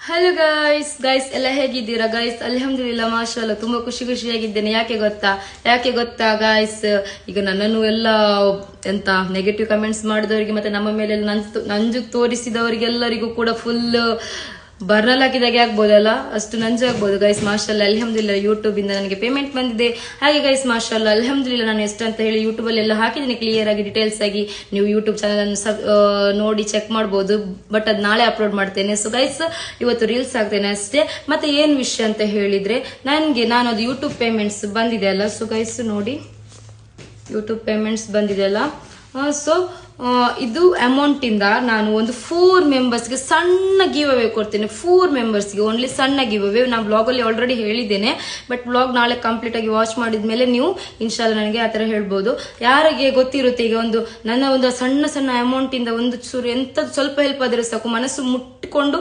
Hello guys ಎಲ್ಲ ಹೇಗಿದ್ದೀರಾ guys? ಅಲ್ಹಮ್ದುಲಿಲ್ಲಾ ಮಾಶಾಅಲ್ಲಾ ತುಂಬಾ ಖುಷಿಯಾಗಿದ್ದೇನೆ. ಯಾಕೆ ಗೊತ್ತಾ ಗೈಸ್, ಈಗ ನನ್ನನ್ನು ಎಲ್ಲ ಎಂತ ನೆಗೆಟಿವ್ ಕಮೆಂಟ್ಸ್ ಮಾಡಿದವರಿಗೆ ಮತ್ತೆ ನಮ್ಮ ಮೇಲೆ ನಂಜು ತೋರಿಸಿದವರಿಗೆಲ್ಲರಿಗೂ ಕೂಡ ಫುಲ್ ಬರ್ನಲ್ ಹಾಕಿದಾಗೆ ಆಗ್ಬೋದಲ್ಲ, ಅಷ್ಟು ನಂಜಾಗ್ಬೋದು ಗೈಸ್. ಮಾಶಾಅಲ್ಲಾ ಅಲ್ಹಮ್ದುಲಿಲ್ಲಾ ಯೂಟ್ಯೂಬ್ ಇಂದ ನನಗೆ ಪೇಮೆಂಟ್ ಬಂದಿದೆ. ಹಾಗೆ ಗೈಸ್ ಮಾಶಾಅಲ್ಲಾ ಅಲ್ಹಮ್ದುಲಿಲ್ಲಾ ನಾನು ಎಷ್ಟು ಅಂತ ಹೇಳಿ ಯೂಟ್ಯೂಬ್ ಅಲ್ಲಿ ಎಲ್ಲ ಹಾಕಿದ್ದೀನಿ ಕ್ಲಿಯರ್ ಆಗಿ ಡೀಟೇಲ್ಸ್ ಆಗಿ. ನೀವು ಯೂಟ್ಯೂಬ್ ಚಾನಲ್ ಅನ್ನು ನೋಡಿ ಚೆಕ್ ಮಾಡಬಹುದು, ಬಟ್ ಅದು ನಾಳೆ ಅಪ್ಲೋಡ್ ಮಾಡ್ತೇನೆ. ಸೊ ಗೈಸ್ ಇವತ್ತು ರೀಲ್ಸ್ ಆಗ್ತೇನೆ ಅಷ್ಟೇ. ಮತ್ತೆ ಏನ್ ವಿಷಯ ಅಂತ ಹೇಳಿದ್ರೆ, ನಾನು ಅದು ಯೂಟ್ಯೂಬ್ ಪೇಮೆಂಟ್ಸ್ ಬಂದಿದೆ ಅಲ್ಲ. ಸೊ ಗೈಸ್ ನೋಡಿ, ಯೂಟ್ಯೂಬ್ ಪೇಮೆಂಟ್ಸ್ ಬಂದಿದೆ ಅಲ್ಲ. ಸೊ ಇದು ಅಮೌಂಟ್ ಇಂದ ನಾನು ಒಂದು 4 ಮೆಂಬರ್ಸ್ಗೆ ಸಣ್ಣ ಗಿವ್ ಅವೇ ಕೊಡ್ತೇನೆ. 4 ಮೆಂಬರ್ಸ್ಗೆ ಓನ್ಲಿ ಸಣ್ಣ ಗಿವ್ ಅವೇ. ನಾನು ಬ್ಲಾಗ್ ಅಲ್ಲಿ ಆಲ್ರೆಡಿ ಹೇಳಿದ್ದೇನೆ, ಬಟ್ ಬ್ಲಾಗ್ ನಾಳೆ ಕಂಪ್ಲೀಟ್ ಆಗಿ ವಾಚ್ ಮಾಡಿದ್ಮೇಲೆ ನೀವು ಇನ್ಶಾಲ್ಲ ನನಗೆ ಆತರ ಹೇಳ್ಬೋದು. ಯಾರಿಗೆ ಗೊತ್ತಿರುತ್ತೆ, ಈಗ ನನ್ನ ಒಂದು ಸಣ್ಣ ಅಮೌಂಟ್ ಇಂದ ಒಂದು ಚೂರು ಎಂತ ಸ್ವಲ್ಪ ಹೆಲ್ಪ್ ಆದ್ರೆ ಸಾಕು, ಮನಸ್ಸು ಮುಟ್ಟಿಕೊಂಡು